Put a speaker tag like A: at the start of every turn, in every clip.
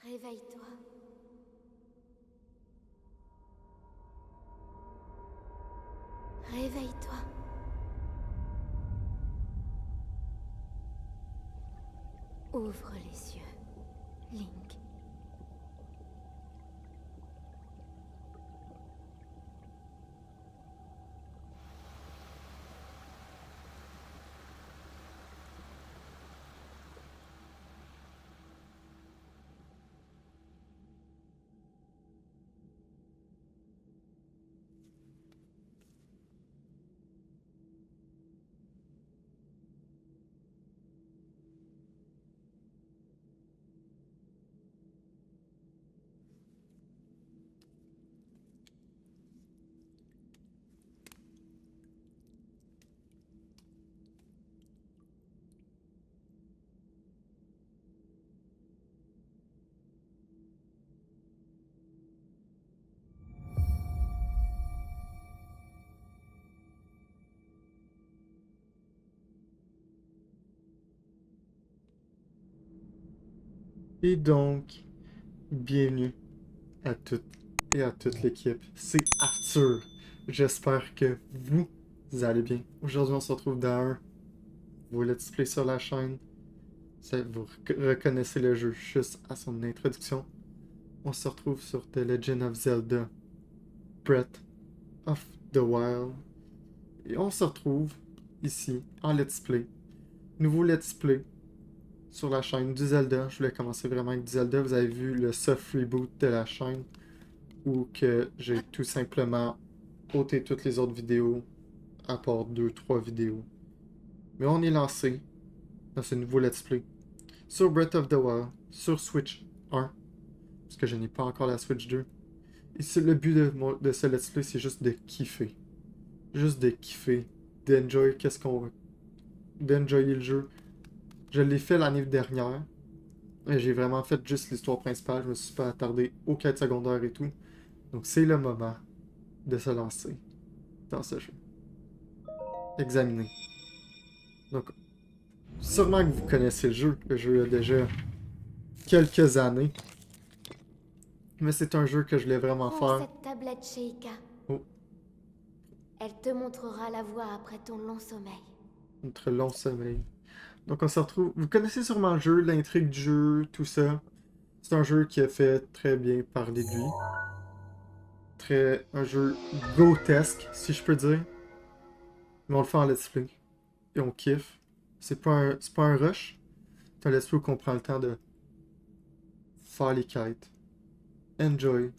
A: Réveille-toi. Réveille-toi. Ouvre les yeux, Link.
B: Et donc, bienvenue à toutes et à toute l'équipe. C'est Arthur. J'espère que vous allez bien. Aujourd'hui, on se retrouve dans un nouveau let's play sur la chaîne. Vous reconnaissez le jeu juste à son introduction. On se retrouve sur The Legend of Zelda Breath of the Wild. Et on se retrouve ici en let's play. Nouveau let's play sur la chaîne du Zelda. Je voulais commencer vraiment avec du Zelda. Vous avez vu le soft reboot de la chaîne où que j'ai tout simplement ôté toutes les autres vidéos à part 2-3 vidéos. Mais on est lancé dans ce nouveau let's play sur Breath of the Wild sur Switch 1 parce que je n'ai pas encore la Switch 2. Et le but de ce let's play, c'est juste de kiffer. Juste de kiffer, d'enjoy d'enjoyer le jeu. Je l'ai fait l'année dernière. Et j'ai vraiment fait juste l'histoire principale. Je me suis pas attardé aux quêtes secondaires et tout. Donc c'est le moment de se lancer dans ce jeu. Examiner. Donc, sûrement que vous connaissez le jeu. Le jeu a déjà quelques années. Mais c'est un jeu que je voulais vraiment
A: Prends
B: faire.
A: cette tablette Sheikah.
B: Oh,
A: Elle te montrera la voie après ton long sommeil.
B: notre long sommeil. Donc on se retrouve... Vous connaissez sûrement le jeu, l'intrigue du jeu, tout ça. C'est un jeu qui a fait très bien parler de lui. Un jeu grotesque, si je peux dire. Mais on le fait en let's play. Et on kiffe. C'est pas un rush. C'est un let's play où on prend le temps de faire les quêtes, enjoy,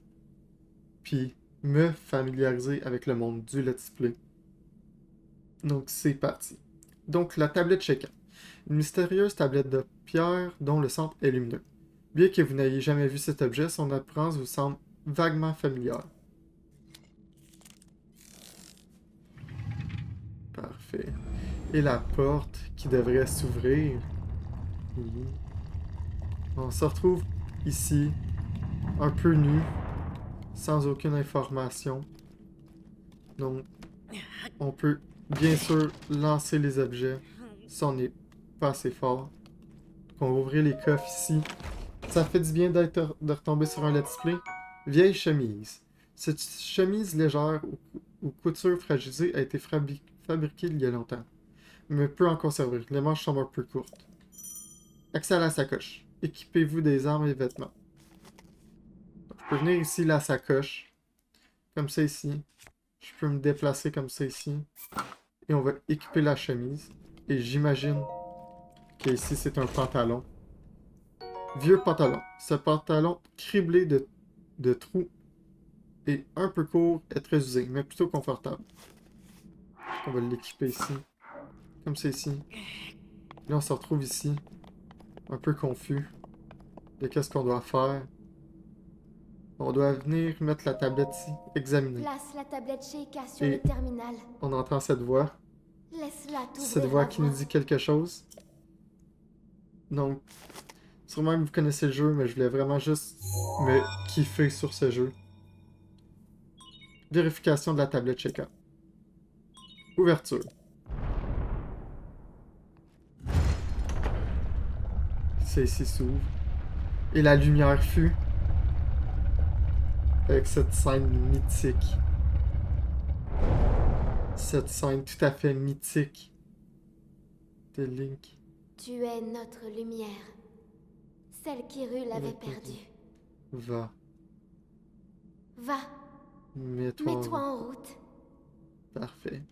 B: puis me familiariser avec le monde du let's play. Donc c'est parti. Donc la tablette Sheikah. Une mystérieuse tablette de pierre dont le centre est lumineux. Bien que vous n'ayez jamais vu cet objet, son apparence vous semble vaguement familière. Parfait. Et la porte qui devrait s'ouvrir. Oui. On se retrouve ici, un peu nu, sans aucune information. Donc, on peut bien sûr lancer les objets si on n'est pas assez fort. Donc, on va ouvrir les coffres ici. Ça fait du bien de retomber sur un let's play. Vieille chemise. Cette chemise légère ou couture fragilisée a été fabriquée il y a longtemps, mais peut en conserver. Les manches sont un peu courtes. Accès à la sacoche. Équipez-vous des armes et vêtements. Donc, je peux venir ici, la sacoche. Comme ça ici. Je peux me déplacer comme ça ici. Et on va équiper la chemise. Et j'imagine qu'ici c'est un pantalon. Vieux pantalon. Ce pantalon criblé de trous et un peu court est très usé, mais plutôt confortable. On va l'équiper ici. Comme ça ici. Là on se retrouve ici. Un peu confus. De qu'est-ce qu'on doit faire. On doit venir mettre la tablette ici. Examiner.
A: Place la tablette Sheikah sur
B: Et
A: le terminal.
B: on entend cette voix.
A: Laisse-la
B: Cette
A: t'ouvrir
B: voix
A: la
B: qui nous
A: voie.
B: dit quelque chose. Donc, sûrement que vous connaissez le jeu, mais je voulais vraiment juste me kiffer sur ce jeu. Vérification de la tablette Sheikah. Ouverture. C'est ici s'ouvre. Et la lumière fut avec cette scène mythique. Cette scène tout à fait mythique de Link.
A: Tu es notre lumière. Celle qu'Hyrule avait perdue.
B: Va,
A: Va,
B: mets-toi en
A: mets-toi
B: route.
A: en route.
B: Parfait.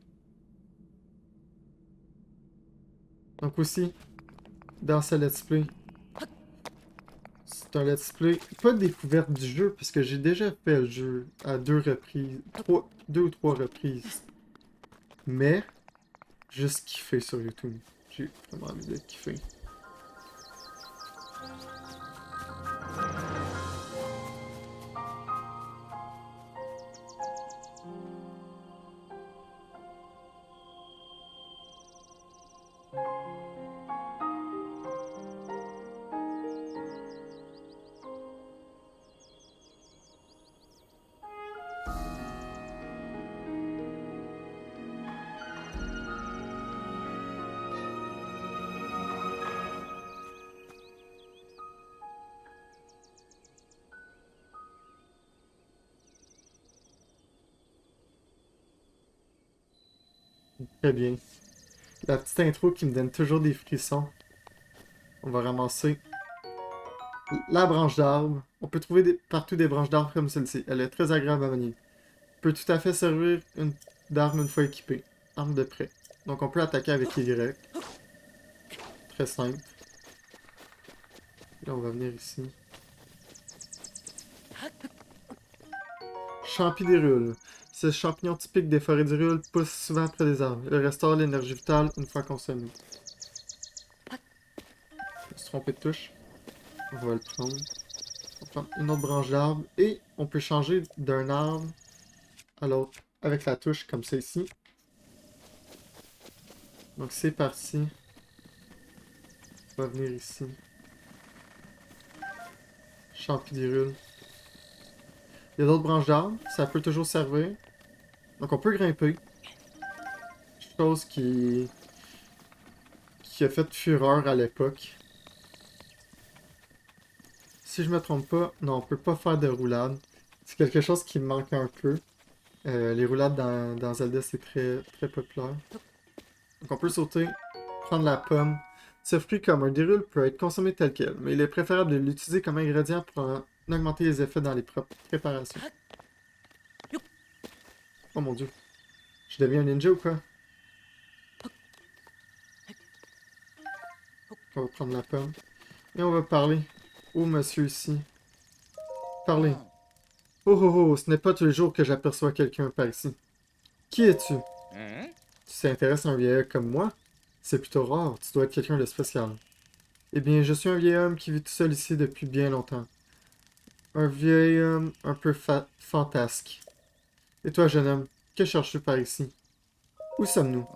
B: Donc aussi, dans ce let's play, c'est un let's play, pas de découverte du jeu, parce que j'ai déjà fait le jeu à 2 reprises, 2 ou 3 reprises. Mais, juste kiffé sur YouTube. J'ai vraiment envie de kiffer. Très bien. La petite intro qui me donne toujours des frissons. On va ramasser la branche d'arbre. On peut trouver partout des branches d'arbre comme celle-ci. Elle est très agréable à manier. Peut tout à fait servir d'arme une fois équipée. Arme de près. Donc on peut attaquer avec Y. Très simple. Là on va venir ici. Champi d'Hyrule. Ce champignon typique des forêts d'Hyrule pousse souvent près des arbres. Il restaure l'énergie vitale une fois consommé. Je me suis trompé de touche. On va le prendre. On va prendre une autre branche d'arbre. Et on peut changer d'un arbre à l'autre avec la touche comme ça ici. Donc c'est parti. On va venir ici. Champi d'Hyrule. Il y a d'autres branches d'arbres, ça peut toujours servir. Donc on peut grimper. Chose qui a fait fureur à l'époque. Si je me trompe pas, non, on peut pas faire de roulade. C'est quelque chose qui me manque un peu. Les roulades dans Zelda, c'est très, très populaire. Donc on peut sauter, prendre la pomme. Ce fruit comme un dérule peut être consommé tel quel, mais il est préférable de l'utiliser comme ingrédient pour en augmenter les effets dans les préparations. Oh mon dieu. Je deviens un ninja ou quoi? On va prendre la pomme. Et on va parler au monsieur ici. Parlez. Oh oh oh, ce n'est pas tous les jours que j'aperçois quelqu'un par ici. Qui es-tu? Tu t'intéresses à un vieil homme comme moi? C'est plutôt rare, tu dois être quelqu'un de spécial. Eh bien, je suis un vieil homme qui vit tout seul ici depuis bien longtemps. Un vieil homme un peu fantasque. Et toi, jeune homme, que cherches-tu par ici? Où sommes-nous?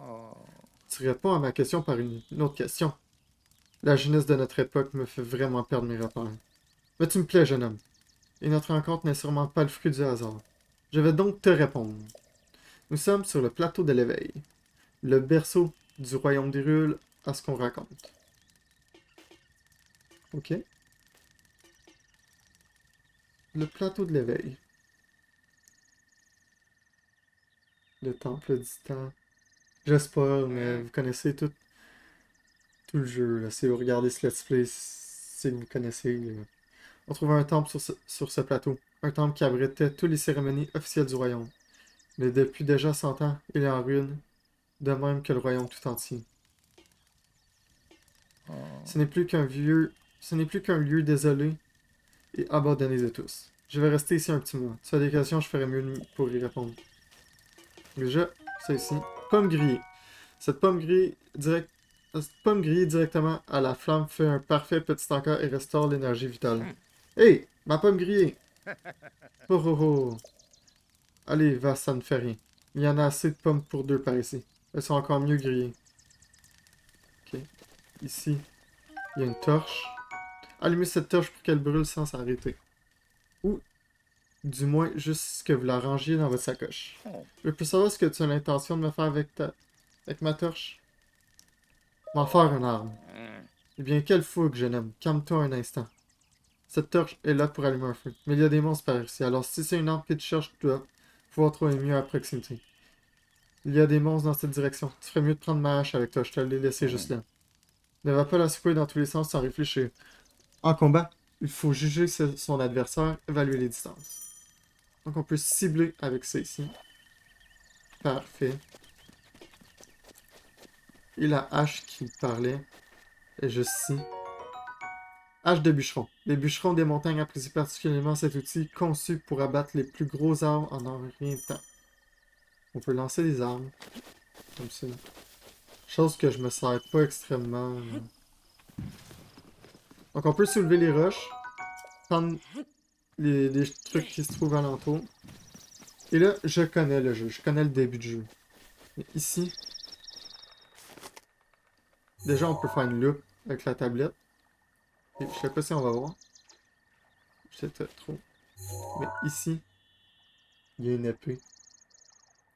B: Tu réponds à ma question par une autre question. La jeunesse de notre époque me fait vraiment perdre mes repères. Mais tu me plais, jeune homme. Et notre rencontre n'est sûrement pas le fruit du hasard. Je vais donc te répondre. Nous sommes sur le plateau de l'éveil, le berceau du royaume d'Hyrule à ce qu'on raconte. Ok. Le plateau de l'éveil. Le temple du temps. Je spoil, mais vous connaissez tout le jeu. Là. Si vous regardez ce let's play, c'est que vous connaissez. On trouve un temple sur ce plateau. Un temple qui abritait toutes les cérémonies officielles du royaume. Mais depuis déjà 100 ans, il est en ruine, de même que le royaume tout entier. Ce n'est plus qu'un lieu désolé et abandonné de tous. Je vais rester ici un petit mois. Si tu as des questions, je ferai mieux pour y répondre. Déjà, c'est ici. Pomme grillée. Cette pomme grillée, directement à la flamme fait un parfait petit encas et restaure l'énergie vitale. Hey, ma pomme grillée! Oh oh oh! Allez, va, ça ne fait rien. Il y en a assez de pommes pour 2 par ici. Elles sont encore mieux grillées. Ok. Ici, il y a une torche. Allumez cette torche pour qu'elle brûle sans s'arrêter. Ou, du moins, juste ce que vous la rangiez dans votre sacoche. Je peux savoir ce que tu as l'intention de me faire avec ma torche? M'en faire une arme. Eh bien, quelle fougue, jeune homme. Calme-toi un instant. Cette torche est là pour allumer un feu. Mais il y a des monstres par ici. Alors si c'est une arme que tu cherches, tu dois pouvoir trouver mieux à proximité. Il y a des monstres dans cette direction. Tu ferais mieux de prendre ma hache avec toi. Je te l'ai laissé juste là. Ne va pas la secouer dans tous les sens sans réfléchir. En combat, il faut juger son adversaire, évaluer les distances. Donc on peut cibler avec ça ici. Parfait. Et la hache qui parlait est juste ici. Hache de bûcheron. Les bûcherons des montagnes apprécient particulièrement cet outil conçu pour abattre les plus gros arbres en un rien de temps. On peut lancer des armes. Comme ça. Chose que je me sers pas extrêmement. Donc on peut soulever les roches. Prendre les trucs qui se trouvent alentour. Et là, je connais le jeu. Je connais le début du jeu. Mais ici. Déjà, on peut faire une loupe avec la tablette. Et je sais pas si on va voir. Je sais trop. Mais ici, il y a une épée.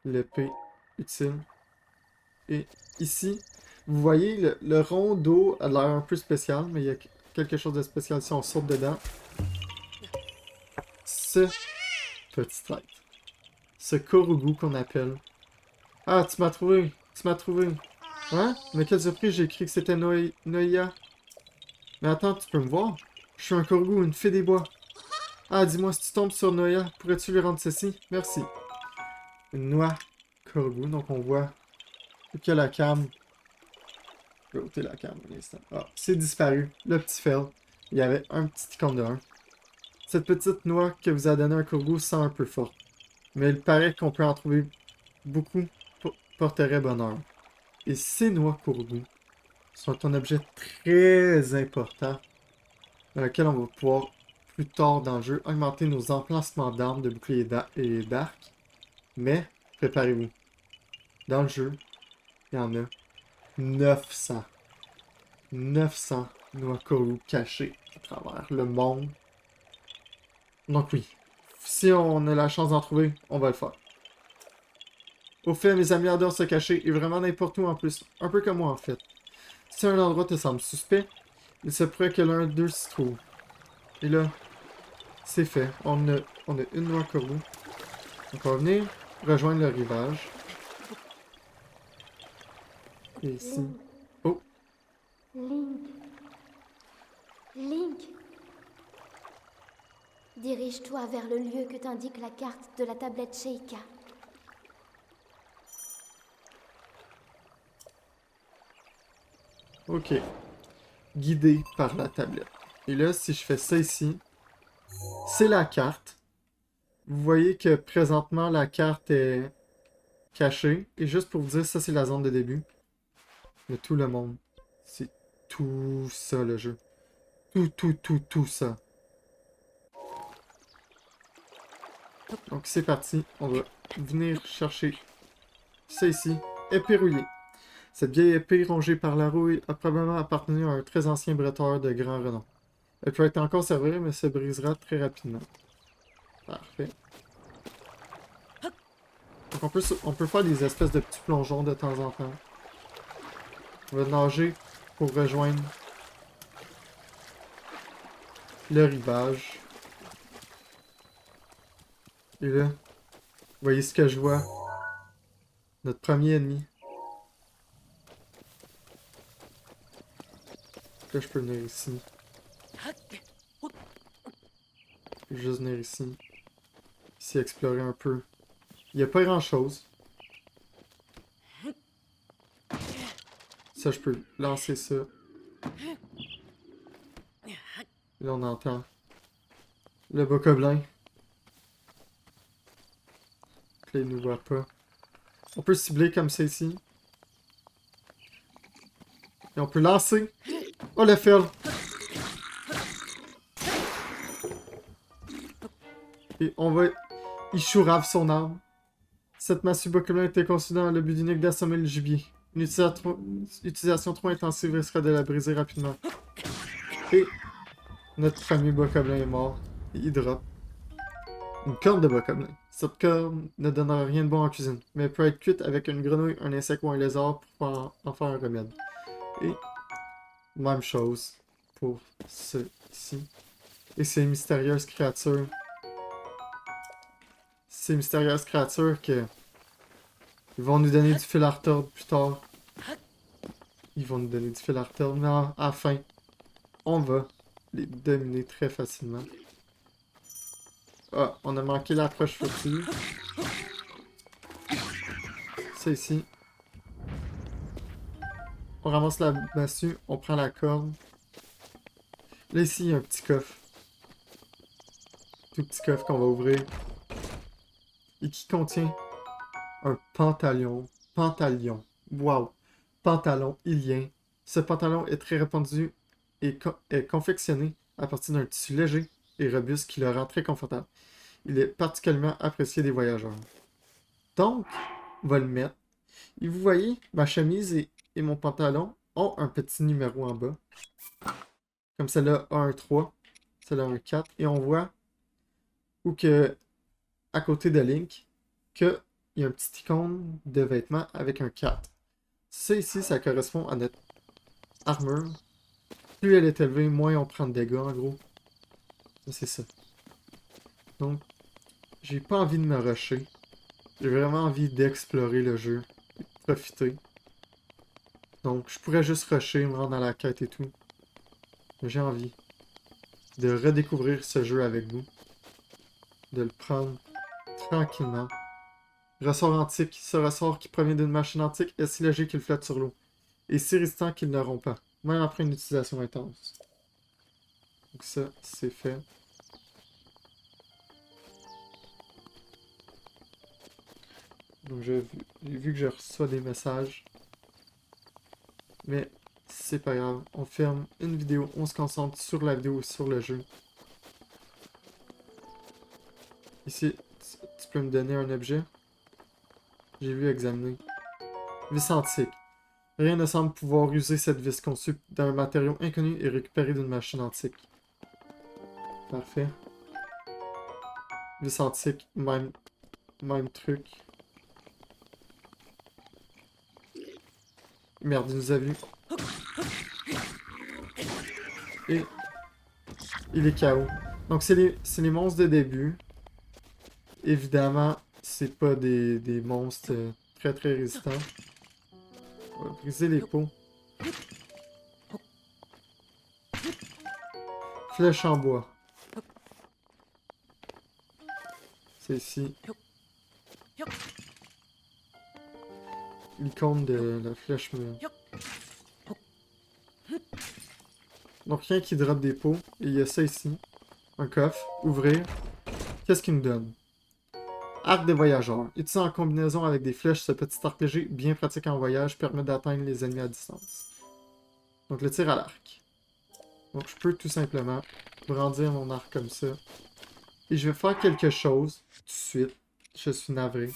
B: L'épée utile. Et ici, vous voyez, le rond d'eau a l'air un peu spécial, mais il y a quelque chose de spécial si on saute dedans. Ce petit être. Ce Korugu qu'on appelle. Ah, tu m'as trouvé. Tu m'as trouvé. Hein? Mais quelle surprise, j'ai cru que c'était Noia. Mais attends, tu peux me voir? Je suis un Korugu, une fée des bois. Ah, dis-moi, si tu tombes sur Noia, pourrais-tu lui rendre ceci? Merci. Une noix Korugu, donc on voit que la cam. Je vais ôter la cam un instant. Ah, c'est disparu. Le petit fail. Il y avait un petit icône de 1. Cette petite noix que vous a donné un Korugu sent un peu forte. Mais il paraît qu'on peut en trouver beaucoup porterait bonheur. Et ces noix Korugu sont un objet très important dans lequel on va pouvoir, plus tard dans le jeu, augmenter nos emplacements d'armes, de boucliers et d'arcs. Mais, préparez-vous. Dans le jeu, il y en a 900. 900 noix Korugu cachées à travers le monde. Donc oui, si on a la chance d'en trouver, on va le faire. Au fait, mes amis adorent se cacher, et vraiment n'importe où en plus. Un peu comme moi en fait. Si un endroit te semble suspect, il se pourrait que l'un d'eux s'y trouve. Et là, c'est fait. On a une noix Korugu. Donc on va venir rejoindre le rivage. Et ici.
A: Link.
B: Oh!
A: Link. Link. Dirige-toi vers le lieu que t'indique la carte de la tablette Sheikah.
B: Ok. Guidé par la tablette. Et là, si je fais ça ici, c'est la carte. Vous voyez que présentement, la carte est cachée. Et juste pour vous dire, ça, c'est la zone de début. Mais tout le monde. C'est tout ça, le jeu. Tout ça. Donc, c'est parti. On va venir chercher ça ici. Épée rouillée. Cette vieille épée rongée par la rouille a probablement appartenu à un très ancien bretteur de grand renom. Elle peut être encore servie, mais se brisera très rapidement. Parfait. Donc on peut faire des espèces de petits plongeons de temps en temps. On va nager pour rejoindre le rivage. Et là, vous voyez ce que je vois? Notre premier ennemi. Là, je peux venir ici. Je peux juste venir ici. Ici, explorer un peu. Il n'y a pas grand-chose. Ça, je peux lancer ça. Là, on entend le bokoblin. Là, il nous voit pas. On peut cibler comme ça ici. Et on peut lancer. Oh, le fail! Et on va... Il chourave son arme. Cette massue bokoblin était conçue dans le but unique d'assommer le gibier. Une utilisation trop intensive risquera de la briser rapidement. Et notre fameux bokoblin est mort. Et il drop une corne de bokoblin. Cette corne ne donnera rien de bon en cuisine, mais peut être cuite avec une grenouille, un insecte ou un lézard pour en faire un remède. Et même chose pour ceci. Et ces mystérieuses créatures. Ces mystérieuses créatures que... Ils vont nous donner du fil à retordre plus tard. Ils vont nous donner du fil à retordre, mais à la fin, on va les dominer très facilement. Ah, on a manqué l'approche furtive. Ça ici. On ramasse la massue, on prend la corde. Là ici, il y a un petit coffre. Tout petit coffre qu'on va ouvrir. Et qui contient un pantalon. Pantalion. Wow. Pantalon ilien. Ce pantalon est très répandu et est confectionné à partir d'un tissu léger et robuste qui le rend très confortable. Il est particulièrement apprécié des voyageurs. Donc, on va le mettre. Et vous voyez, ma chemise et mon pantalon ont un petit numéro en bas. Comme celle-là a un 3, celle-là a un 4. Et on voit où que, à côté de Link, qu'il y a un petit icône de vêtements avec un 4. Ça ici, ça correspond à notre armure. Plus elle est élevée, moins on prend de dégâts en gros. C'est ça. Donc, j'ai pas envie de me rusher. J'ai vraiment envie d'explorer le jeu. De profiter. Donc, je pourrais juste rusher, me rendre à la quête et tout. Mais j'ai envie de redécouvrir ce jeu avec vous. De le prendre tranquillement. Ressort antique. Ce ressort qui provient d'une machine antique est si léger qu'il flotte sur l'eau. Et si résistant qu'il ne rompt pas. Même après une utilisation intense. Donc ça, c'est fait. Donc j'ai vu que je reçois des messages. Mais c'est pas grave. On ferme une vidéo. On se concentre sur la vidéo, sur le jeu. Ici, tu peux me donner un objet? J'ai vu examiner. Vis antique. Rien ne semble pouvoir user cette vis conçue d'un matériau inconnu et récupérée d'une machine antique. Parfait. Vis antique, même truc. Merde, il nous a vu. Et il est KO. Donc c'est les monstres de début. Évidemment, c'est pas des monstres très très résistants. On va briser les pots. Flèche en bois. C'est ici. L'icône de la flèche. Donc rien qui drop des pots. Et il y a ça ici. Un coffre. Ouvrir. Qu'est-ce qu'il nous donne? Arc des voyageurs. Utilisé en combinaison avec des flèches, ce petit arc léger, bien pratique en voyage, permet d'atteindre les ennemis à distance. Donc le tir à l'arc. Donc je peux tout simplement brandir mon arc comme ça. Et je vais faire quelque chose tout de suite. Je suis navré.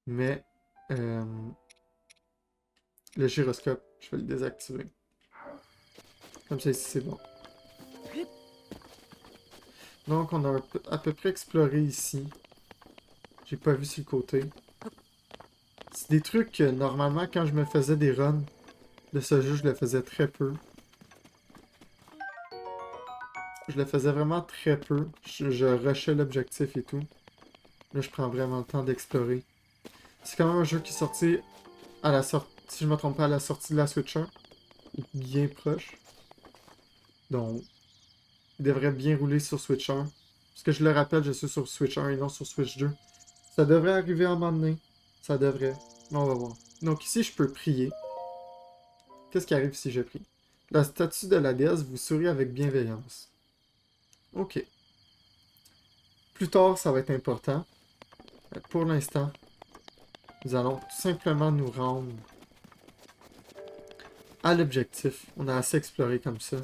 B: Mais le gyroscope, je vais le désactiver. Comme ça ici c'est bon. Donc on a à peu près exploré ici. J'ai pas vu sur le côté. C'est des trucs que normalement quand je me faisais des runs de ce jeu, je le faisais très peu. Je le faisais vraiment très peu. Je rushais l'objectif et tout. Là, je prends vraiment le temps d'explorer. C'est quand même un jeu qui est sorti à la sortie, si je me trompe pas, à la sortie de la Switch 1. Bien proche. Donc, il devrait bien rouler sur Switch 1. Parce que je le rappelle, je suis sur Switch 1 et non sur Switch 2. Ça devrait arriver à un moment donné. Ça devrait. Mais on va voir. Donc ici, je peux prier. Qu'est-ce qui arrive si je prie? La statue de la déesse vous sourit avec bienveillance. Ok. Plus tard, ça va être important. Pour l'instant, nous allons tout simplement nous rendre à l'objectif. On a assez exploré comme ça.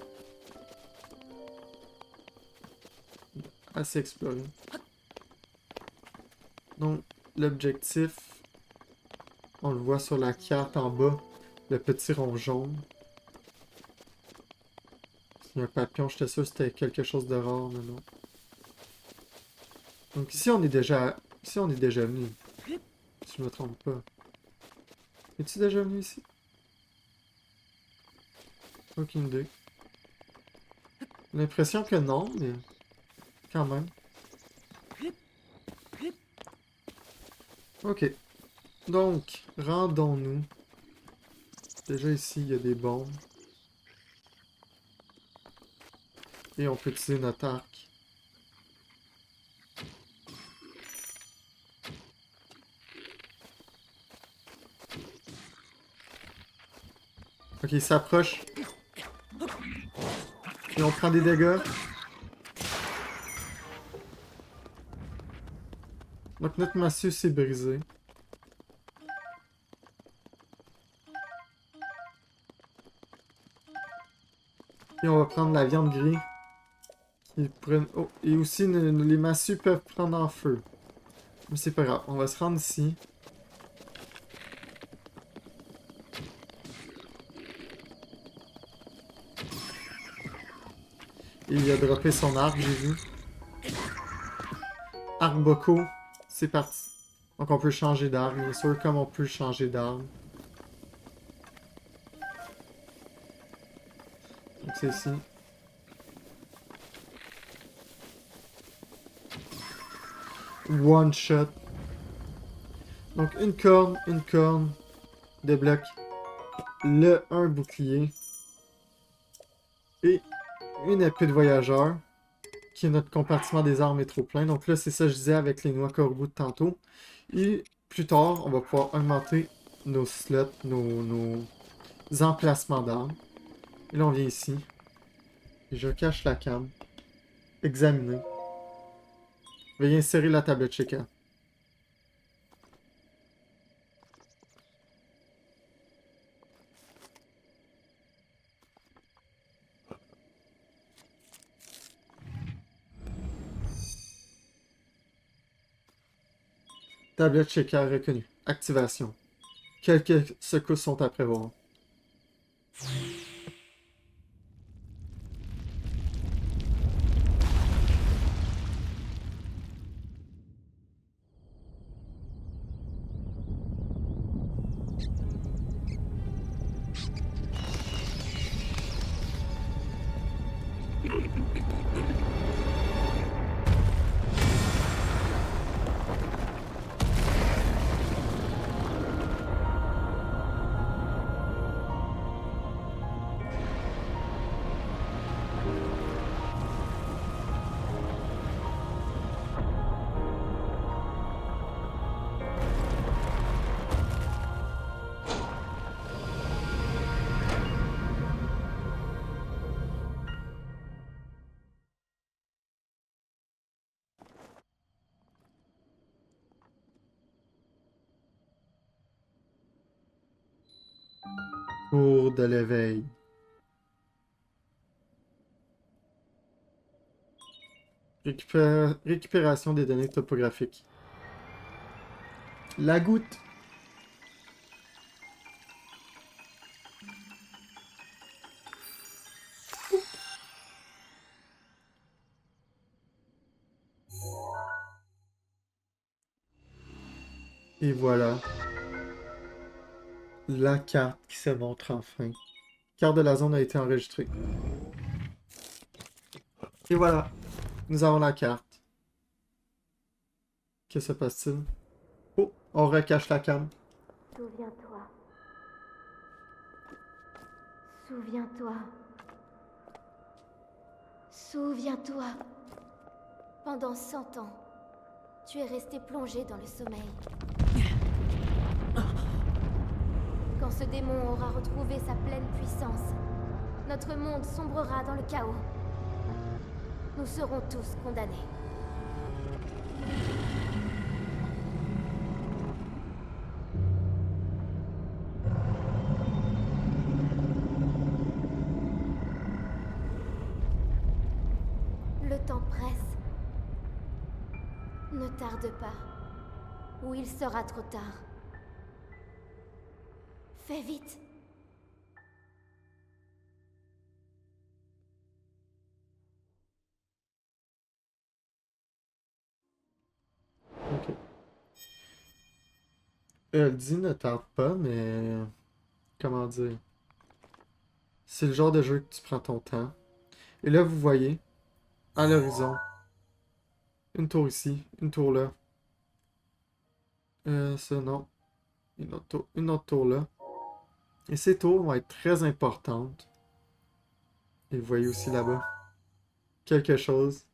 B: Assez exploré. Donc, l'objectif, on le voit sur la carte en bas, le petit rond jaune. Il y a un papillon, j'étais sûr que c'était quelque chose de rare, mais non. Donc ici, on est déjà venu. Si je me trompe pas. Es-tu déjà venu ici? Aucune idée. L'impression que non, mais quand même. Ok. Donc, rendons-nous. Déjà ici, il y a des bombes. Et on peut utiliser notre arc. Ok, il s'approche. Et on prend des dégâts. Donc notre massue s'est brisé. Et on va prendre la viande grille. Oh, et aussi, les massues peuvent prendre en feu. Mais c'est pas grave, on va se rendre ici. Et il a droppé son arc, j'ai vu. Arc Boko, c'est parti. Donc on peut changer d'arme, bien sûr, comme on peut changer d'arme. Donc c'est ici. One shot. Donc une corne, débloque un bouclier. Et une épée de voyageur, qui est notre compartiment des armes est trop plein. Donc là, c'est ça que je disais avec les noix corbeaux de tantôt. Et plus tard, on va pouvoir augmenter nos slots, nos emplacements d'armes. Et là, on vient ici. Et je cache la cam. Examiner. Veuillez insérer la tablette check-out. Tablette check-out reconnue. Activation. Quelques secousses sont à prévoir. Tour de l'éveil. Récupération des données topographiques. La goutte. Et voilà. La carte qui se montre enfin. Carte de la zone a été enregistrée. Et voilà. Nous avons la carte. Que se passe-t-il? Oh, on recache la cam.
A: Souviens-toi. Souviens-toi. Souviens-toi. Pendant 100 ans, tu es resté plongé dans le sommeil. Quand ce démon aura retrouvé sa pleine puissance, notre monde sombrera dans le chaos. Nous serons tous condamnés. Le temps presse. Ne tarde pas, ou il sera trop tard. Fais vite.
B: Ok. Elle dit ne tarde pas, mais... Comment dire? C'est le genre de jeu que tu prends ton temps. Et là, vous voyez, à l'horizon, une tour ici, une tour là. Ça, non. Une autre tour là. Et ces tours vont être très importantes. Et vous voyez aussi là-bas quelque chose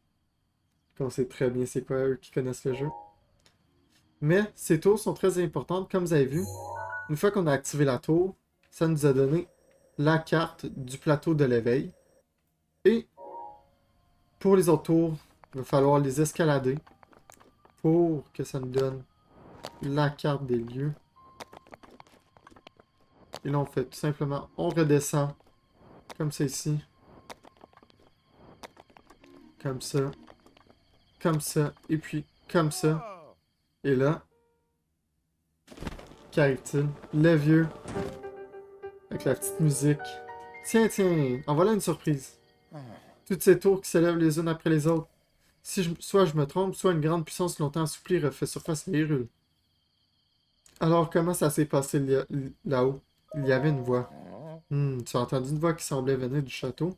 B: qu'on sait très bien c'est quoi, eux qui connaissent le jeu. Mais ces tours sont très importantes, comme vous avez vu. Une fois qu'on a activé la tour, ça nous a donné la carte du plateau de l'éveil. Et pour les autres tours, il va falloir les escalader pour que ça nous donne la carte des lieux. Et là, on fait tout simplement, on redescend comme ça ici. Comme ça, et puis comme ça. Et là, qu'arrive-t-il? Le vieux, avec la petite musique. Tiens, tiens, en voilà une surprise. Toutes ces tours qui s'élèvent les unes après les autres. Soit je me trompe, soit une grande puissance longtemps assouplie refait surface à Hyrule. Alors, comment ça s'est passé là-haut? Il y avait une voix. Tu as entendu une voix qui semblait venir du château?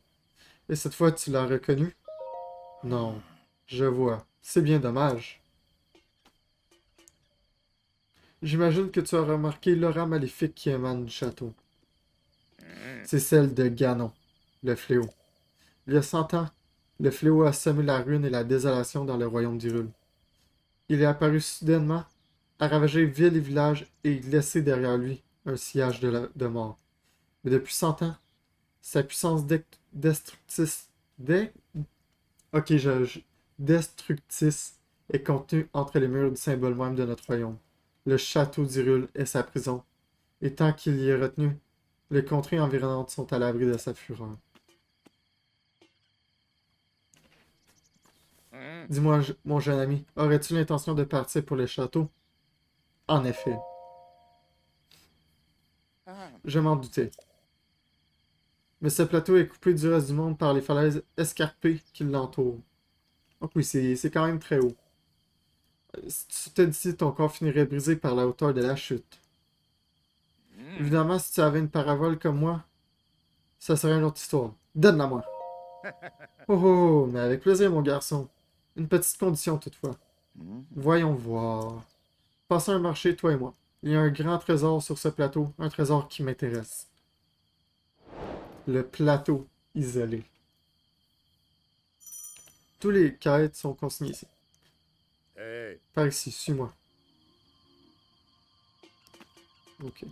B: Et cette fois, tu l'as reconnue? Non, je vois. C'est bien dommage. J'imagine que tu as remarqué l'aura maléfique qui émane du château. C'est celle de Ganon, le fléau. Il y a 100 ans, le fléau a semé la ruine et la désolation dans le royaume d'Hyrule. Il est apparu soudainement, a ravagé ville et village et laissé derrière lui un sillage de mort. Mais depuis 100 ans, sa puissance destructrice, destructrice est contenue entre les murs du symbole même de notre royaume. Le château d'Hyrule est sa prison, et tant qu'il y est retenu, les contrées environnantes sont à l'abri de sa fureur. Dis-moi, mon jeune ami, aurais-tu l'intention de partir pour le château? En effet. Je m'en doutais. Mais ce plateau est coupé du reste du monde par les falaises escarpées qui l'entourent. Donc oui, c'est quand même très haut. Si tu te dis, ton corps finirait brisé par la hauteur de la chute. Évidemment, si tu avais une parabole comme moi, ça serait une autre histoire. Donne-la moi. Oh, oh, mais avec plaisir, mon garçon. Une petite condition toutefois. Voyons voir. Passons un marché, toi et moi. Il y a un grand trésor sur ce plateau, un trésor qui m'intéresse. Le plateau isolé. Tous les quêtes sont consignés ici. Par ici, suis-moi. Ok.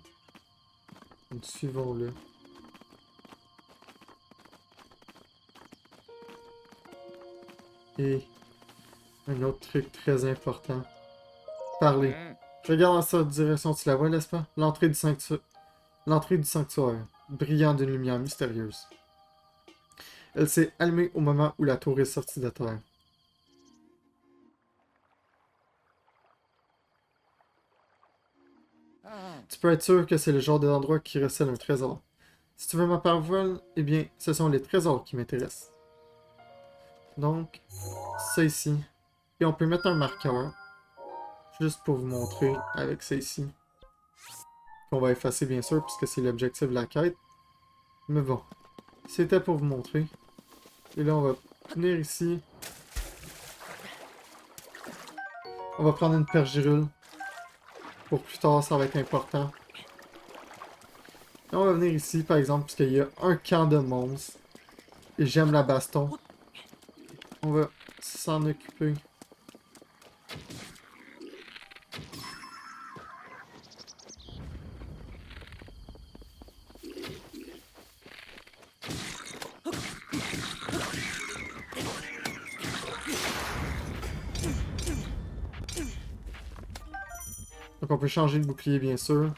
B: Donc, suivons-le. Et un autre truc très important. Parler. Regarde dans cette direction, tu la vois, n'est-ce pas? L'entrée du sanctuaire, brillant d'une lumière mystérieuse. Elle s'est allumée au moment où la tour est sortie de terre. Tu peux être sûr que c'est le genre d'endroit qui recèle un trésor. Si tu veux ma parole, eh bien, ce sont les trésors qui m'intéressent. Donc, ça ici. Et on peut mettre un marqueur. Juste pour vous montrer avec ça ici. Qu'on va effacer bien sûr, puisque c'est l'objectif de la quête. Mais bon, c'était pour vous montrer. Et là, on va venir ici. On va prendre une pergirule. Pour plus tard, ça va être important. Et on va venir ici, par exemple, puisqu'il y a un camp de monstres. Et j'aime la baston. On va s'en occuper. Donc on peut changer de bouclier, bien sûr.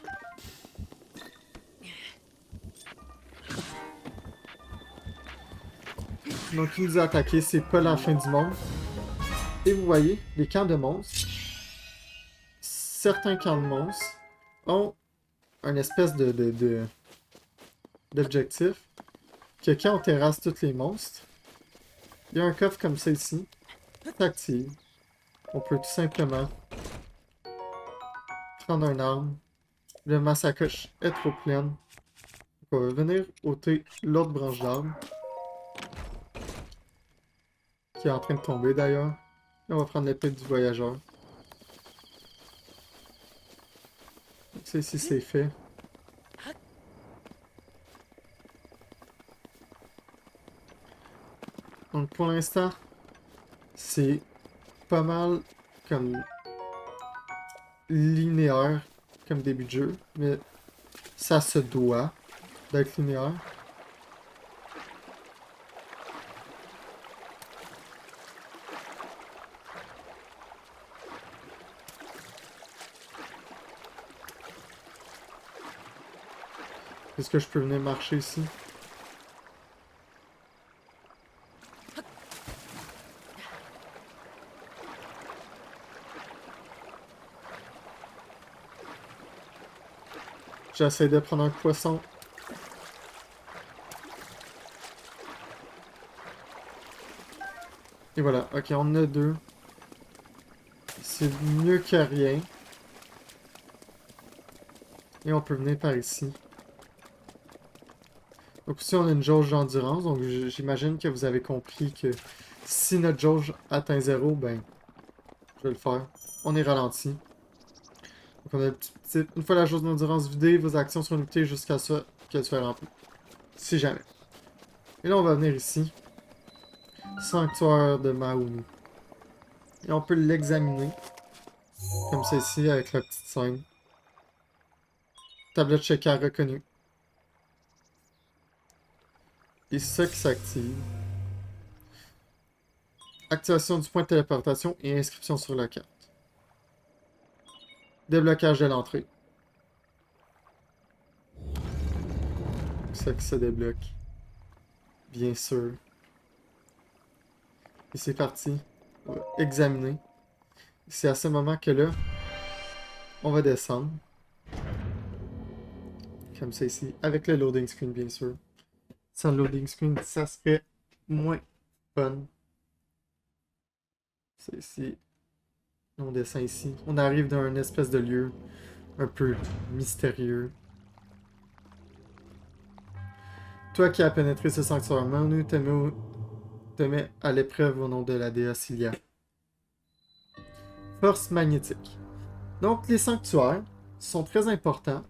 B: Donc il nous a attaqué, c'est pas la fin du monde. Et vous voyez, les camps de monstres. Certains camps de monstres ont un espèce d'objectif. Que quand on terrasse tous les monstres, il y a un coffre comme ça ici. S'active. On peut tout simplement prendre une arme. Ma sacoche est trop pleine. Donc on va venir ôter l'autre branche d'arbre. qui est en train de tomber d'ailleurs. Et on va prendre l'épée du voyageur. Donc ça ici c'est fait. Donc pour l'instant, c'est pas mal comme linéaire comme début de jeu, mais ça se doit d'être linéaire. Est-ce que je peux venir marcher ici? J'essaie de prendre un poisson. Et voilà, ok, on en a deux. C'est mieux que rien. Et on peut venir par ici. Donc ici on a une jauge d'endurance, donc j'imagine que vous avez compris que si notre jauge atteint 0, ben je vais le faire. On est ralenti. Donc on a une fois la jauge d'endurance vidée, vos actions sont limitées jusqu'à ce qu'elle soit remplie. Si jamais. Et là on va venir ici. Sanctuaire de Maouni. Et on peut l'examiner. Comme ça ici avec la petite scène. Tablette checker reconnue. Et ça qui s'active. Activation du point de téléportation et inscription sur la carte. Déblocage de l'entrée. Ça qui se débloque. Bien sûr. Et c'est parti. On va examiner. C'est à ce moment que là, on va descendre. Comme ça ici. Avec le loading screen, bien sûr. Sans loading screen, ça serait moins fun. C'est ici. On descend ici. On arrive dans une espèce de lieu un peu mystérieux. Toi qui as pénétré ce sanctuaire, Manu te met à l'épreuve au nom de la déesse Ilia. Force magnétique. Donc les sanctuaires sont très importants.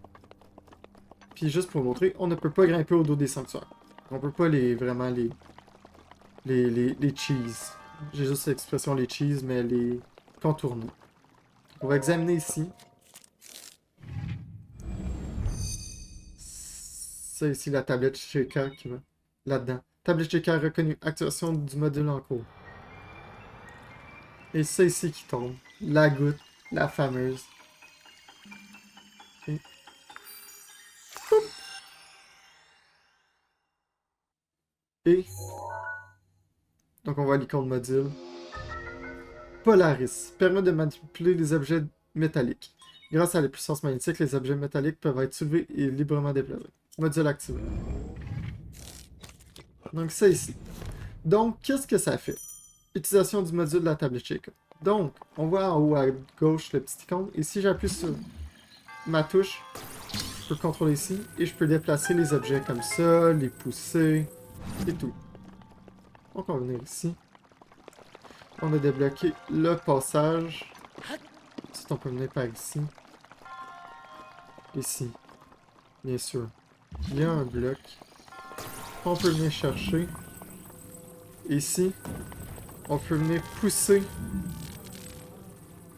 B: Puis juste pour vous montrer, on ne peut pas grimper au dos des sanctuaires. On peut pas vraiment les cheese. J'ai juste l'expression les cheese, mais les contourner. On va examiner ici. Ça ici, la tablette shaker qui va là-dedans. Tablette shaker reconnue. Activation du module en cours. Et ça ici qui tombe. La goutte, la fameuse. Okay. Et donc on voit l'icône module. Polaris permet de manipuler les objets métalliques. Grâce à la puissance magnétique, les objets métalliques peuvent être soulevés et librement déplacés. Module activé. Donc ça ici. Donc qu'est-ce que ça fait? Utilisation du module de la tablette shaker. Donc on voit en haut à gauche le petit icône. Et si j'appuie sur ma touche, je peux contrôler ici et je peux déplacer les objets comme ça, les pousser et tout. Donc on va venir ici. On a débloqué le passage. Ensuite on peut venir par ici. Ici. Bien sûr. Il y a un bloc. On peut venir chercher. Ici. On peut venir pousser.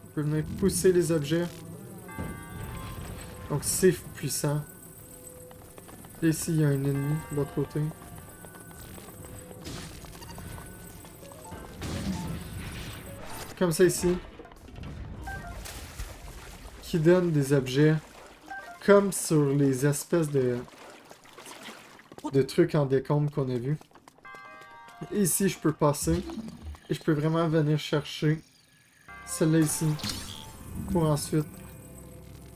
B: On peut venir pousser les objets. Donc c'est puissant. Et ici il y a un ennemi de l'autre côté. Comme ça ici. Qui donne des objets comme sur les espèces de trucs en décombres qu'on a vu. Et ici je peux passer. Et je peux vraiment venir chercher celle-là ici. Pour ensuite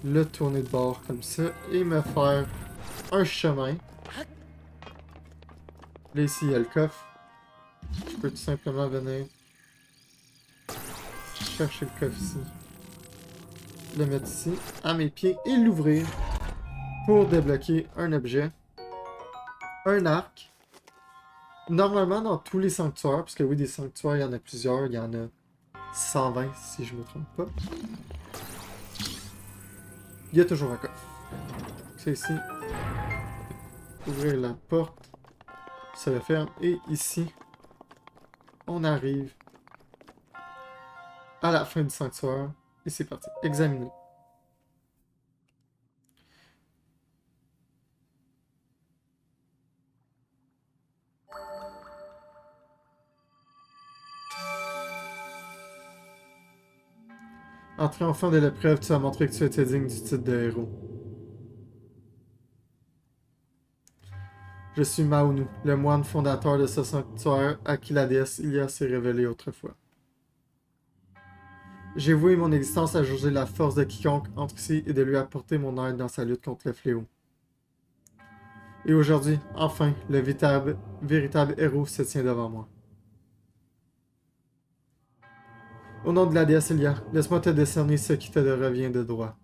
B: le tourner de bord comme ça. Et me faire un chemin. Là ici il y a le coffre. Je peux tout simplement venir chercher le coffre ici. Le mettre ici, à mes pieds, et l'ouvrir pour débloquer un objet. Un arc. Normalement, dans tous les sanctuaires, parce que oui, des sanctuaires, il y en a plusieurs, il y en a 120 si je me trompe pas. Il y a toujours un coffre. C'est ici. Ouvrir la porte. Ça le ferme. Et ici, on arrive à la fin du sanctuaire. Et c'est parti. Examiner. En triomphant de l'épreuve, tu as montré que tu étais digne du titre de héros. Je suis Maunu, le moine fondateur de ce sanctuaire à qui la déesse Ilia s'est révélée autrefois. J'ai voué mon existence à jauger la force de quiconque entre ici et de lui apporter mon aide dans sa lutte contre le fléau. Et aujourd'hui, enfin, le véritable héros se tient devant moi. Au nom de la déesse Ilia, laisse-moi te décerner ce qui te revient de droit.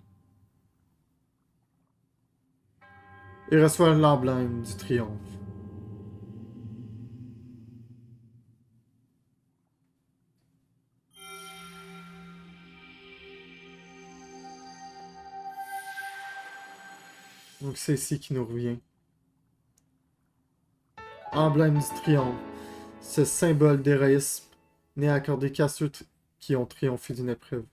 B: Et reçois l'emblème du triomphe. Donc c'est ici qui nous revient. Emblème du triomphe. Ce symbole d'héroïsme n'est accordé qu'à ceux qui ont triomphé d'une épreuve.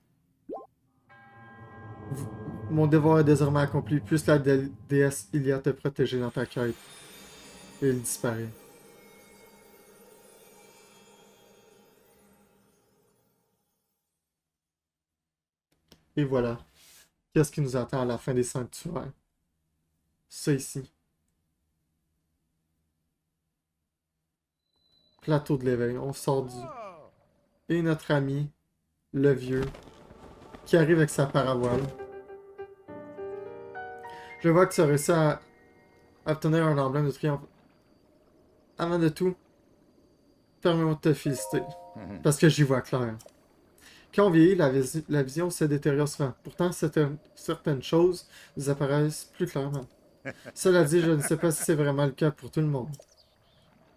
B: Mon devoir est désormais accompli. Puisse la déesse Ilia te protéger dans ta quête. Et il disparaît. Et voilà. Qu'est-ce qui nous attend à la fin des sanctuaires? Ça ici. Plateau de l'éveil. On sort du... Et notre ami, le vieux, qui arrive avec sa paravoile. Je vois que tu as réussi à obtenir un emblème de triomphe. Avant de tout, permets-moi de te féliciter. Parce que j'y vois clair. Quand on vieillit, la vision se détériore souvent. Pourtant, certaines choses nous apparaissent plus clairement. Cela dit, je ne sais pas si c'est vraiment le cas pour tout le monde.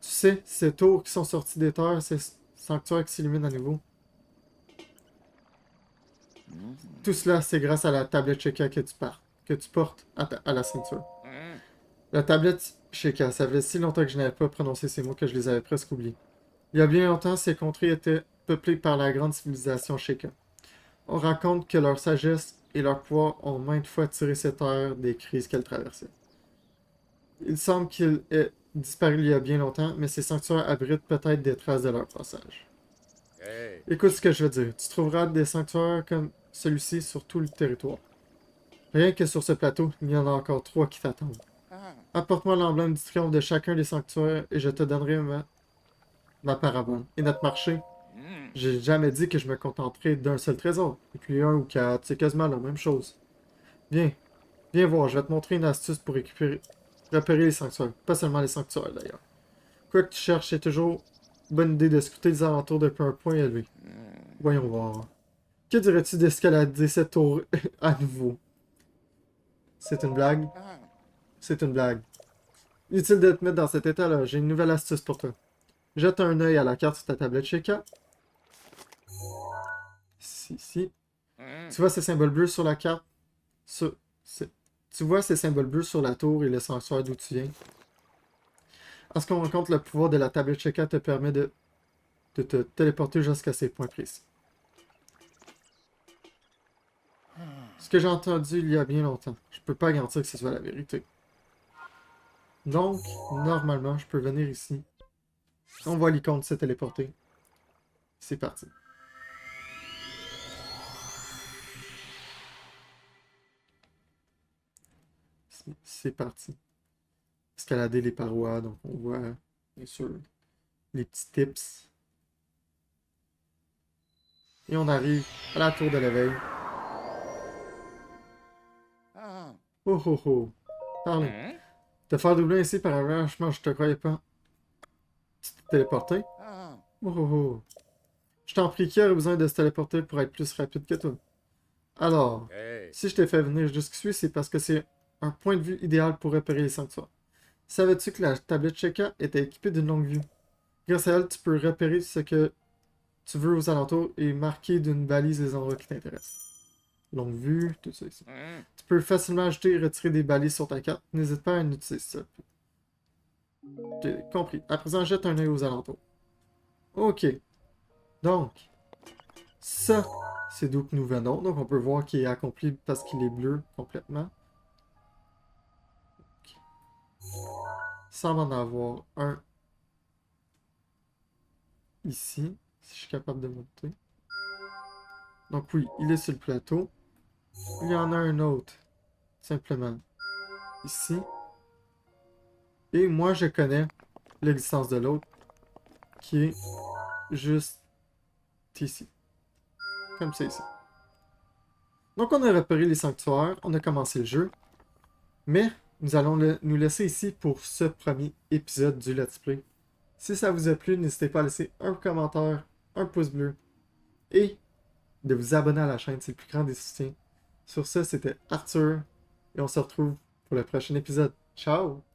B: Tu sais, ces tours qui sont sortis des terres, ces sanctuaires qui s'illuminent à nouveau. Tout cela, c'est grâce à la tablette Sheikah que tu portes à la ceinture. La tablette Sheikah, ça faisait si longtemps que je n'avais pas prononcé ces mots que je les avais presque oubliés. Il y a bien longtemps, ces contrées étaient peuplées par la grande civilisation Sheikah. On raconte que leur sagesse et leur pouvoir ont maintes fois tiré cette terre des crises qu'elle traversait. Il semble qu'il ait disparu il y a bien longtemps, mais ces sanctuaires abritent peut-être des traces de leur passage. Écoute ce que je veux dire. Tu trouveras des sanctuaires comme celui-ci sur tout le territoire. Rien que sur ce plateau, il y en a encore 3 qui t'attendent. Apporte-moi l'emblème du triomphe de chacun des sanctuaires et je te donnerai ma parabole. Et notre marché, j'ai jamais dit que je me contenterais d'un seul trésor. Et puis 1 ou 4, c'est quasiment la même chose. Viens, viens voir, je vais te montrer une astuce pour repérer les sanctuaires. Pas seulement les sanctuaires d'ailleurs. Quoi que tu cherches, c'est toujours bonne idée de scruter les alentours depuis un point élevé. Voyons voir. Que dirais-tu d'escalader cette tour à nouveau? C'est une blague? C'est une blague. Inutile de te mettre dans cet état-là, j'ai une nouvelle astuce pour toi. Jette un œil à la carte sur ta tablette Sheikah. Ici. Tu vois ces symboles bleus sur la carte? Tu vois ces symboles bleus sur la tour et le sanctuaire d'où tu viens? En ce qu'on rencontre, le pouvoir de la tablette Sheikah te permet de te téléporter jusqu'à ces points précis. Ce que j'ai entendu il y a bien longtemps. Je peux pas garantir que ce soit la vérité. Donc, normalement, je peux venir ici. On voit l'icône se téléporter. C'est parti. C'est parti. Escalader les parois, donc on voit, bien sûr, les petits tips. Et on arrive à la tour de l'éveil. Oh oh oh. Parlez. Te faire doubler ainsi par arrangement, je te croyais pas. Tu t'es téléporté? Oh oh oh. Je t'en prie, qui aurait besoin de se téléporter pour être plus rapide que toi? Alors, si je t'ai fait venir jusqu'ici, c'est parce que c'est un point de vue idéal pour repérer les sanctuaires. Savais-tu que la tablette Sheikah était équipée d'une longue vue? Grâce à elle, tu peux repérer ce que tu veux aux alentours et marquer d'une balise les endroits qui t'intéressent. Longue vue, tout ça ici. Tu peux facilement ajouter et retirer des balises sur ta carte. N'hésite pas à en utiliser ça. J'ai compris. À présent, jette un œil aux alentours. Ok. Donc, ça, c'est d'où que nous venons. Donc, on peut voir qu'il est accompli parce qu'il est bleu complètement. Okay. Semble en avoir un ici, si je suis capable de monter. Donc oui, il est sur le plateau. Il y en a un autre, simplement, ici. Et moi, je connais l'existence de l'autre, qui est juste ici. Comme ça ici. Donc on a repéré les sanctuaires, on a commencé le jeu. Mais nous allons nous laisser ici pour ce premier épisode du Let's Play. Si ça vous a plu, n'hésitez pas à laisser un commentaire, un pouce bleu et de vous abonner à la chaîne, c'est le plus grand des soutiens. Sur ce, c'était Arthur et on se retrouve pour le prochain épisode. Ciao!